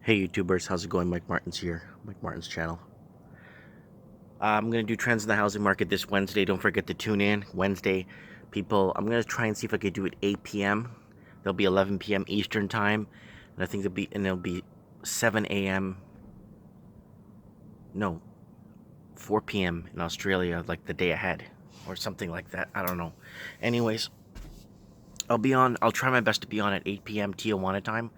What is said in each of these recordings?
Hey YouTubers, how's it going? Mike Martin's here, Mike Martin's channel. I'm going to do trends in the housing market this Wednesday. Don't forget to tune in. Wednesday, people, I'm going to try and see if I could do it 8 p.m. There'll be 11 p.m. Eastern time. And I think it'll be 7 a.m. No, 4 p.m. in Australia, like the day ahead. Or something like that. I don't know. Anyways, I'll try my best to be on at 8 p.m. Tijuana time.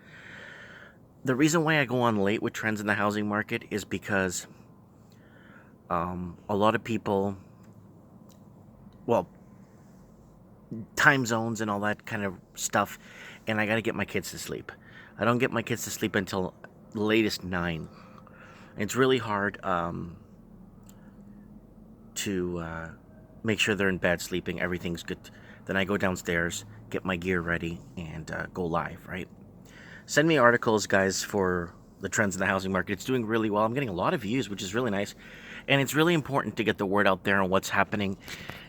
The reason why I go on late with trends in the housing market is because a lot of people, well, time zones and all that kind of stuff, and I got to get my kids to sleep. I don't get my kids to sleep until the latest 9. It's really hard to make sure they're in bed sleeping, everything's good. Then I go downstairs, get my gear ready, and go live, right? Send me articles, guys, for the trends in the housing market. It's doing really well. I'm getting a lot of views, which is really nice. And it's really important to get the word out there on what's happening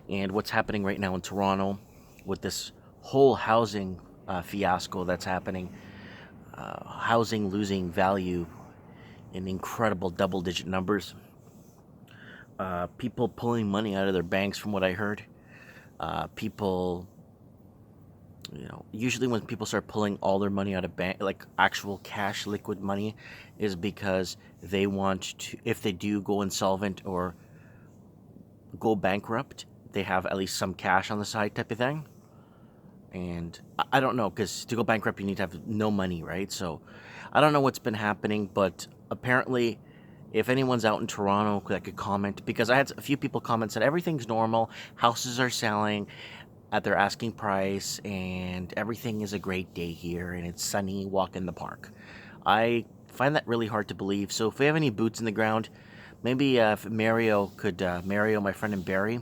and what's happening right now in Toronto with this whole housing fiasco that's happening. Housing losing value in incredible double-digit numbers. People pulling money out of their banks, from what I heard. People, usually when people start pulling all their money out of bank, like actual cash, liquid money, is because they want to, if they do go insolvent or go bankrupt, they have at least some cash on the side type of thing. And I don't know, because to go bankrupt, you need to have no money, right? So I don't know what's been happening, but apparently, if anyone's out in Toronto that could comment, because I had a few people comment said everything's normal, houses are selling at their asking price, and everything is a great day here, and it's sunny, walk in the park. I find that really hard to believe. So if we have any boots in the ground, maybe if Mario, my friend in Barrie,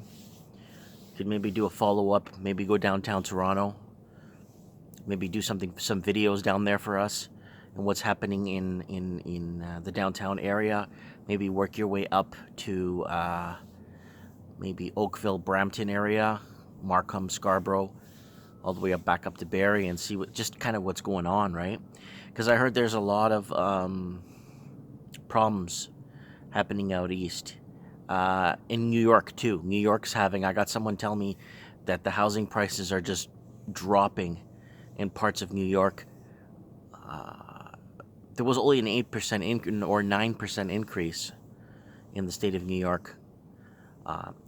could maybe do a follow-up, maybe go downtown Toronto, maybe do some videos down there for us and what's happening in the downtown area. Maybe work your way up to maybe Oakville, Brampton area, Markham, Scarborough, all the way up back up to Barrie, and see just kind of what's going on, right? Because I heard there's a lot of problems happening out east. In New York too. New York's having, I got someone tell me that the housing prices are just dropping in parts of New York. There was only an 8% or 9% increase in the state of New York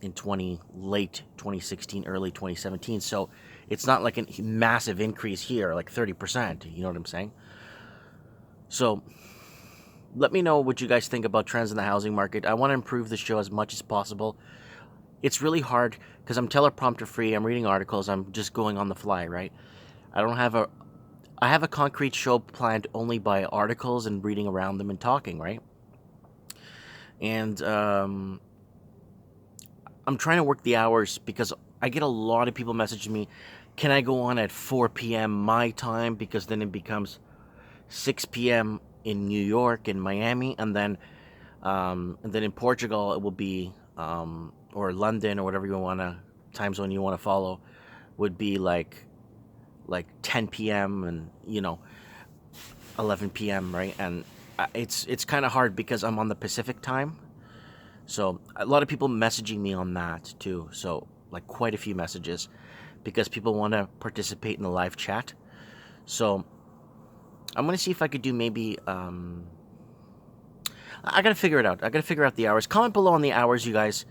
in late 2016, early 2017. So it's not like a massive increase here, like 30%. You know what I'm saying? So let me know what you guys think about trends in the housing market. I want to improve the show as much as possible. It's really hard because I'm teleprompter free. I'm reading articles. I'm just going on the fly, right? I have a concrete show planned only by articles and reading around them and talking, right? And I'm trying to work the hours because I get a lot of people messaging me, can I go on at 4 p.m. my time? Because then it becomes 6 p.m. in New York and Miami, and then in Portugal it will be or London or whatever time zone you want to follow, would be like 10 p.m. and 11 p.m. right? And it's kind of hard because I'm on the Pacific time, so a lot of people messaging me on that too. So like quite a few messages because people want to participate in the live chat. So I'm gonna see if I could do maybe. I gotta figure it out. I gotta figure out the hours. Comment below on the hours, you guys.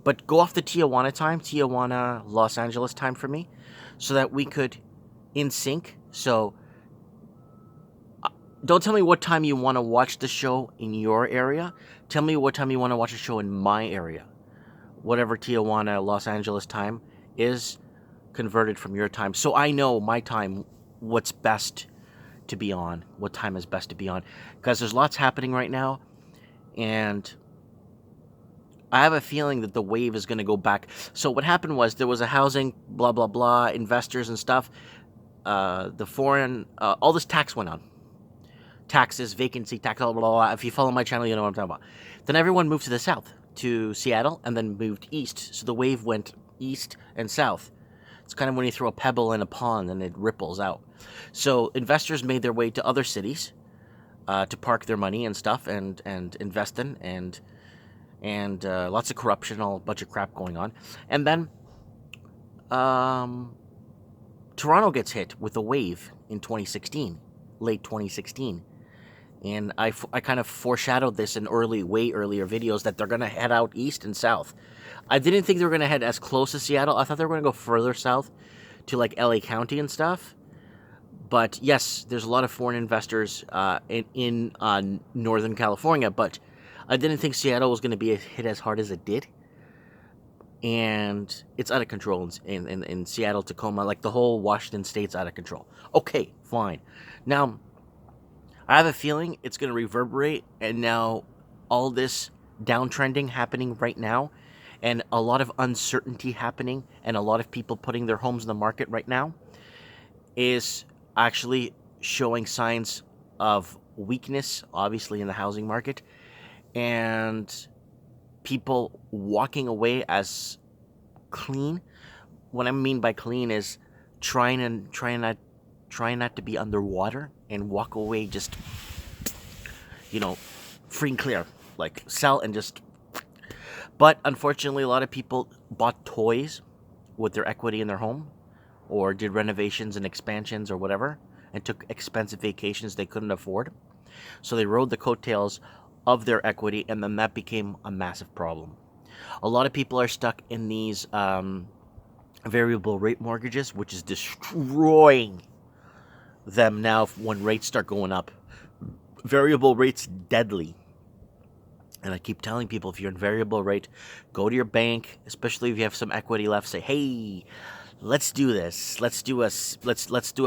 But go off the Tijuana, Los Angeles time for me, so that we could in sync. So don't tell me what time you want to watch the show in your area. Tell me what time you want to watch the show in my area. Whatever Tijuana, Los Angeles time is converted from your time. So I know my time, what's best to be on, what time is best to be on. Because there's lots happening right now. And I have a feeling that the wave is going to go back. So what happened was there was a housing, blah, blah, blah, investors and stuff. The foreign, all this tax went on. Taxes, vacancy, tax, blah, blah, blah. If you follow my channel, you know what I'm talking about. Then everyone moved to the south, to Seattle, and then moved east. So the wave went east and south. It's kind of when you throw a pebble in a pond and it ripples out. So investors made their way to other cities. to park their money and stuff and invest in, and lots of corruption, all a bunch of crap going on. And then Toronto gets hit with a wave in 2016, late 2016. And I kind of foreshadowed this in way earlier videos that they're going to head out east and south. I didn't think they were going to head as close to Seattle. I thought they were going to go further south to like LA County and stuff. But yes, there's a lot of foreign investors in Northern California. But I didn't think Seattle was going to be hit as hard as it did. And it's out of control in Seattle, Tacoma. Like the whole Washington state's out of control. Okay, fine. Now, I have a feeling it's going to reverberate, and now all this downtrending happening right now, and a lot of uncertainty happening, and a lot of people putting their homes in the market right now, is actually showing signs of weakness, obviously, in the housing market, and people walking away as clean. What I mean by clean is trying not to be underwater and walk away just, free and clear, like sell and just. But unfortunately, a lot of people bought toys with their equity in their home, or did renovations and expansions or whatever, and took expensive vacations they couldn't afford. So they rode the coattails of their equity, and then that became a massive problem. A lot of people are stuck in these variable rate mortgages, which is destroying them now when rates start going up. Variable rates deadly. And I keep telling people, if you're in variable rate, go to your bank, especially if you have some equity left. Say, hey, let's do this. Let's do a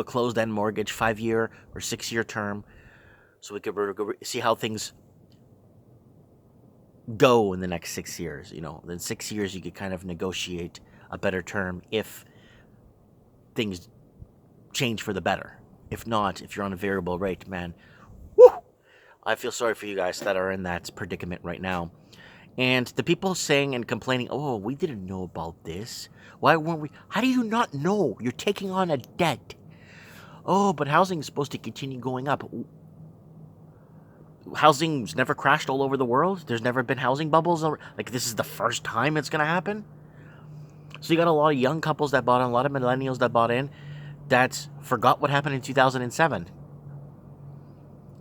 closed-end mortgage, 5-year or 6-year term, so we could see how things go in the next 6 years. In 6 years you could kind of negotiate a better term if things change for the better. If not, if you're on a variable rate, man, whoo, I feel sorry for you guys that are in that predicament right now. And the people saying and complaining, oh, we didn't know about this. Why weren't we? How do you not know? You're taking on a debt. Oh, but housing is supposed to continue going up. Housing's never crashed all over the world. There's never been housing bubbles. Like, this is the first time it's going to happen. So you got a lot of young couples that bought in, a lot of millennials that bought in, that forgot what happened in 2007.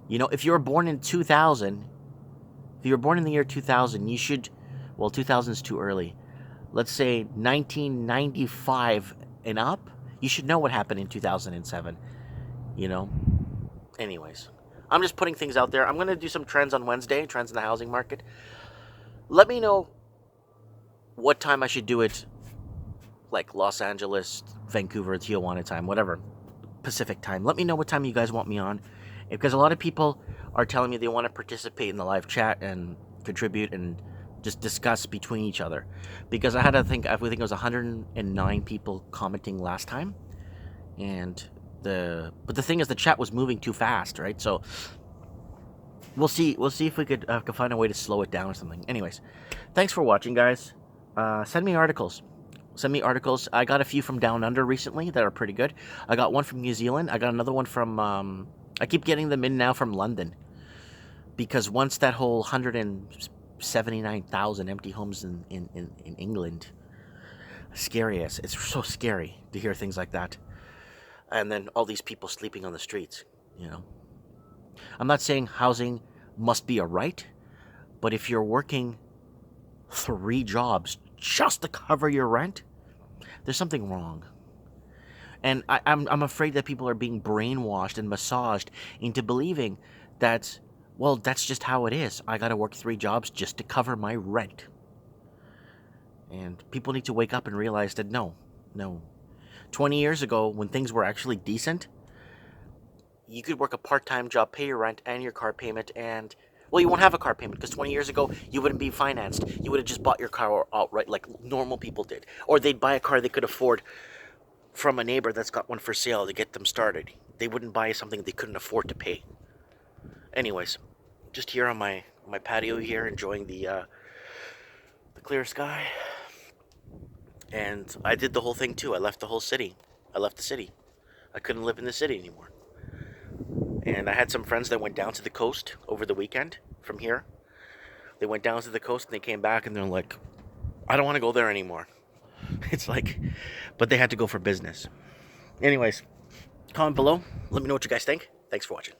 If you were born in 2000, if you were born in the year 2000, you should, well, 2000 is too early. Let's say 1995 and up, you should know what happened in 2007. Anyways, I'm just putting things out there. I'm going to do some trends on Wednesday, trends in the housing market. Let me know what time I should do it, like Los Angeles, Vancouver, Tijuana time, whatever, Pacific time. Let me know what time you guys want me on, because a lot of people are telling me they want to participate in the live chat and contribute and just discuss between each other. Because I think it was 109 people commenting last time, but the thing is, the chat was moving too fast, right? So we'll see if we could find a way to slow it down or something. Anyways, thanks for watching, guys. Send me articles. I got a few from Down Under recently that are pretty good. I got one from New Zealand. I got another one from, I keep getting them in now from London. Because once that whole 179,000 empty homes in England, scary as, it's so scary to hear things like that. And then all these people sleeping on the streets, I'm not saying housing must be a right, but if you're working 3 jobs just to cover your rent, there's something wrong. And I'm afraid that people are being brainwashed and massaged into believing that, well, that's just how it is. I gotta work 3 jobs just to cover my rent. And people need to wake up and realize that no. 20 years ago, when things were actually decent, you could work a part-time job, pay your rent and your car payment, and, well, you won't have a car payment because 20 years ago, you wouldn't be financed. You would have just bought your car outright like normal people did. Or they'd buy a car they could afford from a neighbor that's got one for sale to get them started. They wouldn't buy something they couldn't afford to pay. Anyways, just here on my patio here, enjoying the clear sky. And I did the whole thing too. I left the whole city. I left the city. I couldn't live in the city anymore. And I had some friends that went down to the coast over the weekend from here. They went down to the coast and they came back and they're like, I don't want to go there anymore. It's like, but they had to go for business. Anyways, comment below. Let me know what you guys think. Thanks for watching.